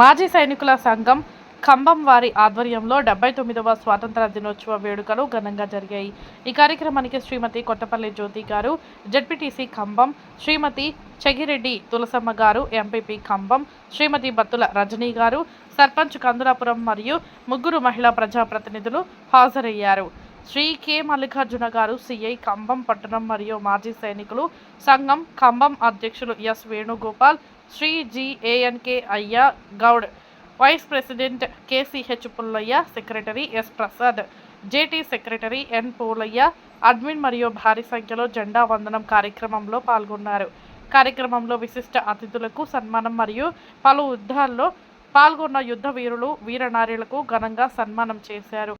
మాజీ సైనికుల సంఘం ఖమ్మం వారి ఆధ్వర్యంలో 79వ స్వాతంత్ర దినోత్సవ వేడుకలు ఘనంగా జరిగాయి. ఈ కార్యక్రమానికి శ్రీమతి కొత్తపల్లి జ్యోతి గారు, జెడ్పీటీసీ ఖమ్మం, శ్రీమతి చెగిరెడ్డి తులసమ్మ గారు, ఎంపీపీ ఖమ్మం, శ్రీమతి బత్తుల రజనీ గారు, సర్పంచ్ కందులాపురం మరియు ముగ్గురు మహిళా ప్రజాప్రతినిధులు హాజరయ్యారు. శ్రీ కె మల్లికార్జున గారు, సిఐ ఖమ్మం పట్టణం మరియు మాజీ సైనికులు సంఘం ఖమ్మం అధ్యక్షులు yes Venugopal, Shri G A N K Ayya Goud, vice president K C H Pullaiah, secretary S Prasad, JT secretary N Pulayya, admin మరియు భారీ సంఖ్యలో జెండా వందనం కార్యక్రమంలో పాల్గొన్నారు. కార్యక్రమంలో విశిష్ట అతిథులకు సన్మానం మరియు పలు యుద్ధాల్లో పాల్గొన్న యుద్ధ వీరులు, వీరనారీలకు ఘనంగా సన్మానం చేశారు.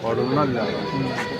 వాడు ఉన్నాడు